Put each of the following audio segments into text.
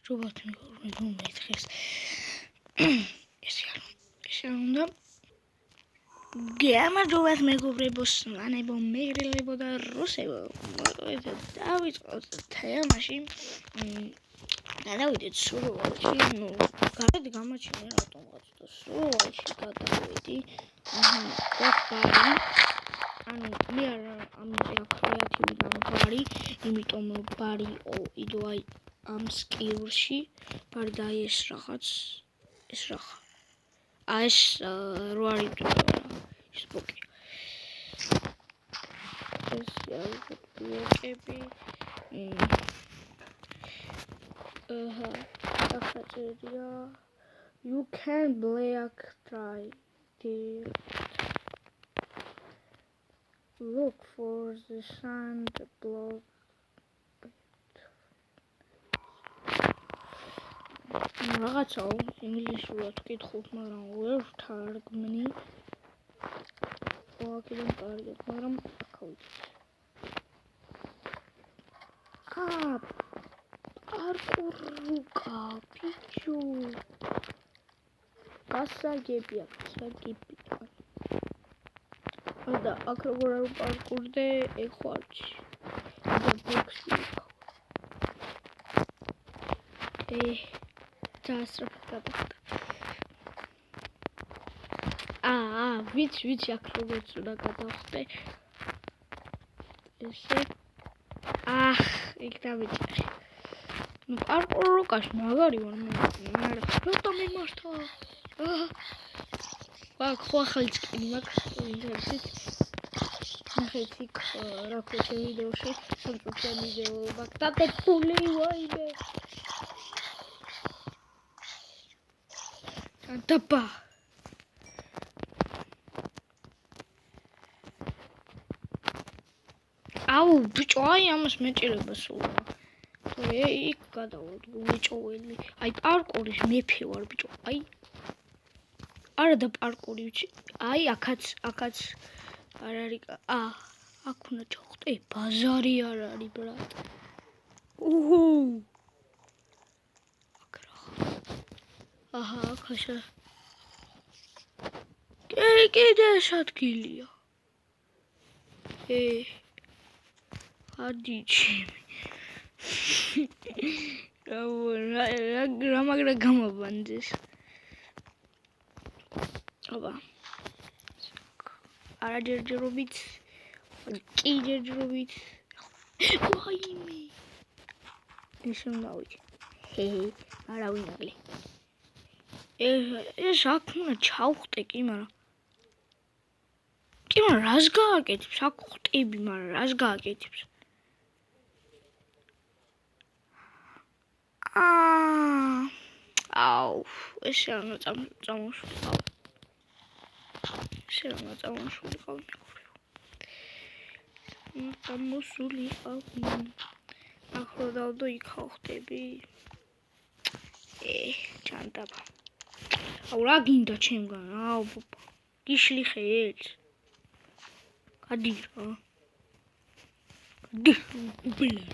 ჯობათ მეგობრებო, ესე უნდა გამარჯობათ მეგობრებო, სვანებო, მეგრელებო და რუსებო. დავიწყოთ თამაში. გადავიდეთ სურვალში, გარეთ გამაჩინე რატომღაც და სურვალში გადავიდი. მე არ ამიწია კრეატივიდან ბარი, იმიტომ ბარი იდო აი ამ სკილში, ბარი და ეს რაღაც, ეს რაღაცა. ეს რო არის ეს ბოკი. ეს არის ბლოკები. You can black try look for the sand block. რაღაცა ინგლისურად ვკითხულობ, მაგრამ ვერ ვთარგმნი. აქედან კარგად, მაგრამ ახავით. პარკურუკა, ბიჭო. გასაგებია, გასაგებია. და აქ როგორ არ ვპარკურდე, ეხვალჩი. და ბოქსი ვიყავ. დაასწრაფად გადახდა. ვიცი, აქ როგორც უნდა გადავხდე. ესე. იქ დავიწყე. პარკურუკაში მაგარი ვარ მე. რატო მიმართა? ხო ახალიც კი მაქვს ინტერესით. ნახეთ იქ რა ქვია ვიდეოში, სამწუთიან ვიდეო მაქვს დადებული ვაიმე. დაბა. ბიჭო, აი ამას მეჭირება სულა. იქ გადავალ, ვიჭოველი. აი პარკურის მეფე ვარ, ბიჭო. აი. არა და პარკური ვიცი. აი აქაც არ არის. აქ უნდა ჩავხტე, ბაზარი არ არის, ბრატ. აქ რა. აქაშა. კიდე ეს ადგილია. ადიჩი. რა მაგრა გამაბანდეს. აბა. არა ჯერჯერობით. კი ჯერჯერობით. ვაიმე. ესე უნდა ვიჭი. არა ვინაგლე. ეს აქ უნდა ჩავხტე კი, მაგრამ რას გააკეთებს? აქ ხტები, მაგრამ რას გააკეთებს? ესე არ უნდა წამოშულიყავ. აქ რო დავდო იქ ხტები. ჩანდაბა. რა გინდა ჩემგან? გიშლი ხეეთ. გადი რა. უბლა.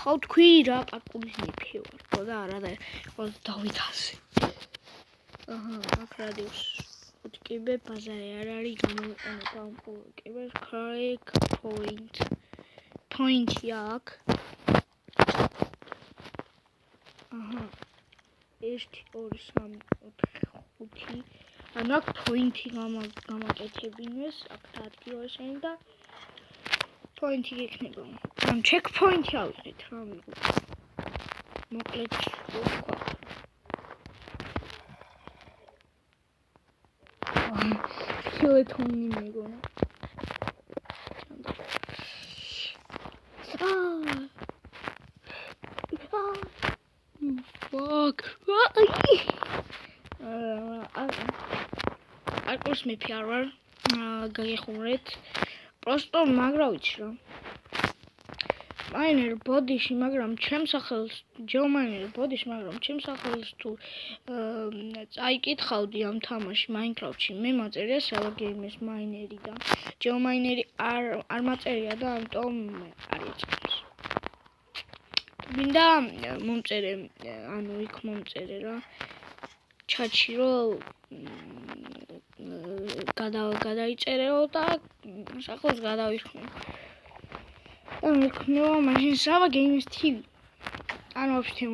ხო თქვი რა, პარკურის მეფე ვარ და არა და ყოველ დავითასე. აქ რადიოს. ხუთკიბე ბაზარი არ არის გამოიყენება ამ პარკურის crack point. Point-ი აქ. 1 2 3 4 5 ანუ აქ point-ი გამაკეთებინეს, აქ დადგიო ესენი და point-ი გექნება. ან checkpoint-ი ავიღეთ რა მეგობრებო. მოკლედ ვთქვა. სკელეტონი მეგონა. Fuck. პარკურის მეფე არ ვარ. გაგეხმარეთ. просто მაგრა ვიცი რა. მაინერ ბოდიში, მაგრამ ჩემს სახელს ჯეომაინერ ბოდიში, მაგრამ ჩემს სახელს თუ წაიკითხავდი ამ თამაში Minecraft-ში, მე მაწერია Salgames მაინერი და ჯეომაინერი არ მაწერია და ამიტომ არ იწევს. მინდა მომწერე, ანუ იქ მომწერე რა. ჩატში რომ გადაიწერეო და სახელს გადავიხმო. და მექნება მაშინ Sava Games TV. ანუ ვაფშე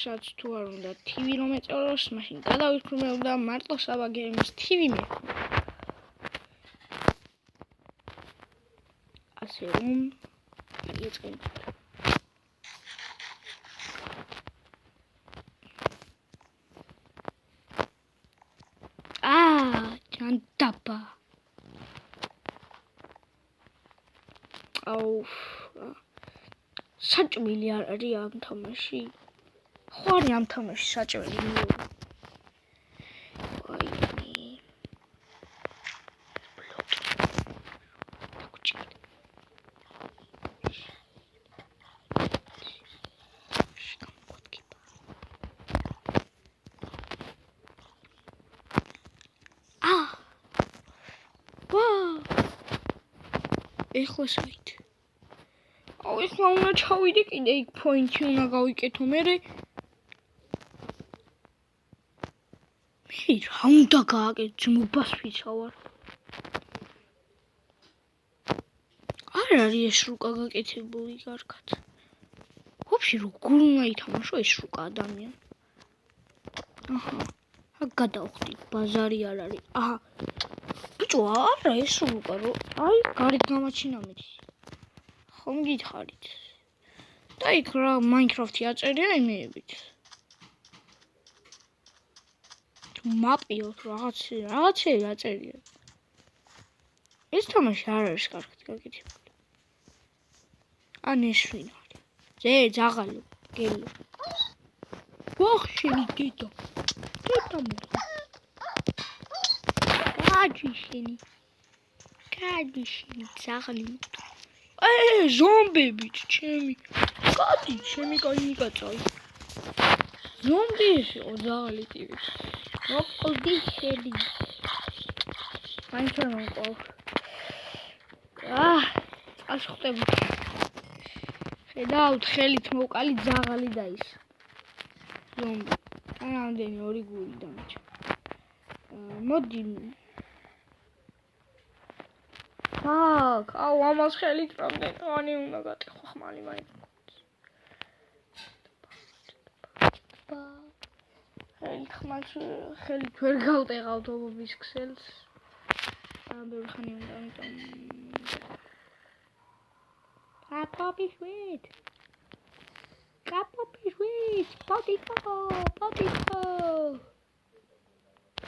რაც თუ არ უნდა TV რომ ეწევროს, მაშინ გადავიხმევ და მარტო Sava Games TV მექნება. ასე რომ ეწყენ. ჯანდაბა. აუ საჭმელი არ არის ამ თამაში. ხო არის ამ თამაში საჭმელი. ეხლა საით. აუ ეხლა უნდა ჩავიდე კიდე იქ პოინტი უნდა გავიკეთო მე. მე რა უნდა გააკეთო ძმობას ვიცავარ. არ არის ეს რუკა გაკეთებული კარგად. ვაფშე როგორ უნდა ითამაშო ეს რუკა ადამიან. აჰა. აქ გადავხდი ბაზარი არ არის. აჰა. ბიჭო არა ეს რუკა რო აი გარეთ გამაჩინა მეც. ხომ გითხარით. და იქ რა Minecraft-ი აწერია იმეებით. მაპიოთ რაღაცები აწერია. ეს თამაში არ არის კარგად გაკეთებული. ან ეს ვინ არის? ძაღალი, გელი. ვახშენი დედა. დედა მოხდა. გაჯიშენი ძაღალი. ზომბები ჩემი. გადი ჩემი კაინი კაცაი. ზომბი ძაღალი ტივი. მოყოლდი ხელი. მაინც მოყოლ. ას ხტები. ხედავთ ხელით მოკალი ძაღალი და ის. ზომბი. ამდენი ორი გული დამჭა. მოდი. აუ ამას ხელით რამდენი უნდა გატეხო ხმალი მაინც. ხელით ვერ გავტეხავთ ობობის ქსელს. ამბები ხანი უნდა ამიტომ. კაპოპიშვით. პოტიკო.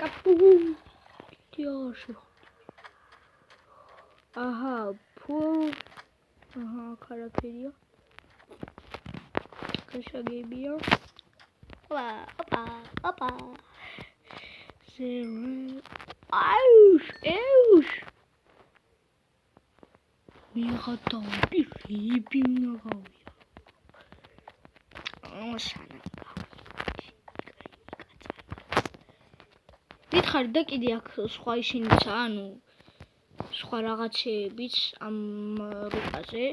კაპუ. დიოშო. აჰა, კარაფერია. კაშაგებია. ოპა. ეუშ. მიღადა პირები მაღავია. მითხარი და კიდე აქ სხვა ისინიცა, ანუ სხვა რაღაცეებიც ამ რუკაზე.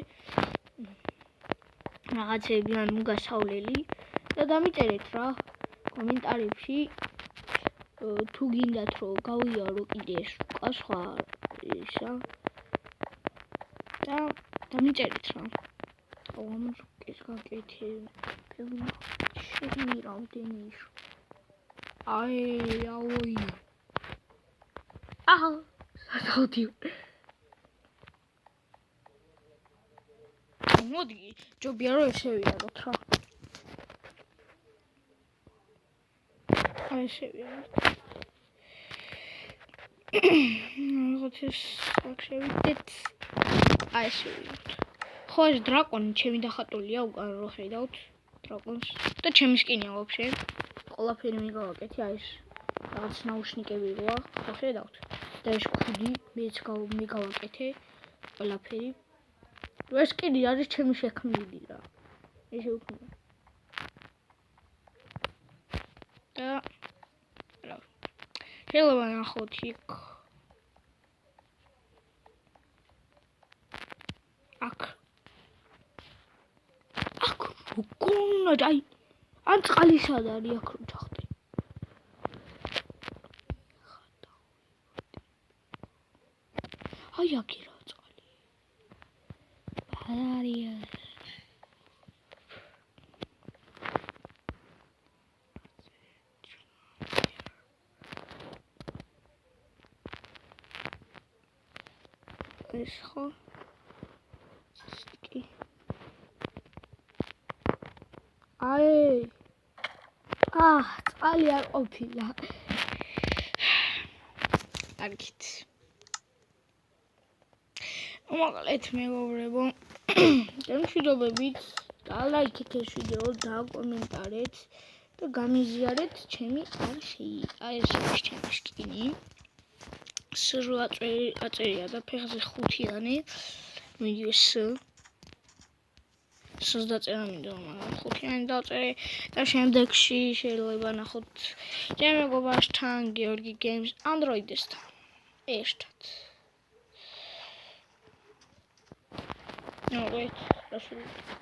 რაღაცეები ანუ გასავლელი და დამიწერეთ რა კომენტარებში თუ გინდათ რომ გავიარო კიდე ეს რუკა სხვა ისა და დამიწერეთ რა. აუ ამ რუკის გაკეთება შენი რამდენი ის. აუი. აჰა. სათავდი. მოდი, ჯობია რომ შევიაროთ რა. აი შევიაროთ. როგორც აქ შევიდეთ. აი შევიდეთ. ხო ეს დრაკონი ჩემი დახატულია უკან რო ხედავთ დრაკონს და ჩემი სკინია ვაფშე. ყველაფერი მიგავაკეთე აი ეს რაღაც ნაუშნიკები როა, ხო ხედავთ. და ეს ქუდი მეც მიგავაკეთე ყველაფერი. ეს კიდე არის ჩემი შექმნილი რა. ესე უქმნა. და რა. შეიძლება ნახოთ იქ. აქ. გოგონა აი ან წყალისად არის აქ რომ ჩახტი აი აქ რა წყალი არია ეს ხო აი წყალი არ ყოფილა არქით მოკლედ მეგობრებო გამშვიდობებით დალაიქეთ ეს ვიდეო და კომენტარეთ და გამიზიარეთ ჩემი არხი აი ეს არის ჩემი სკინი სრვა აწერია და ფეხზე 5-იანი მიდი სს დაწერა მინდა მაგრამ 5-იანი დაწერე და შემდეგში შეიძლება ნახოთ ჩემ მეგობართან გიორგი გეიმს ანდროიდესთან ერთად No, wait, that's weird.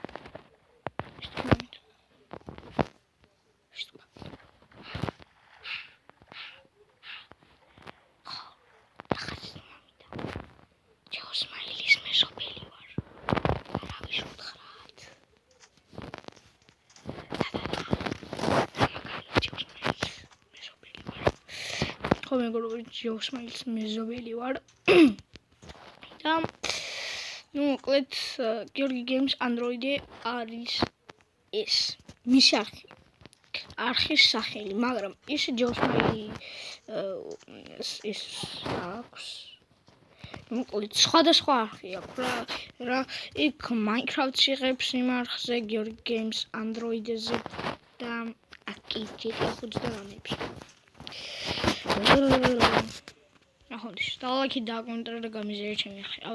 ჯოსმაილის მეზობელი ვარ და ну, მოკლედ გიორგი გეიმს ანდროიდე არის ეს მისი არხის სახელი, მაგრამ ის ჯოსმაილი ის აქვს მოკლედ სხვადასხვა არხი აქვს რა იქ Minecraft-ს იღებს იმ არხზე გიორგი გეიმს ანდროიდეზე და აკი GTA 5 და რამებს ახლა და ლაიქი და კომენტარი და გამიზიარეთ ჩემი არხი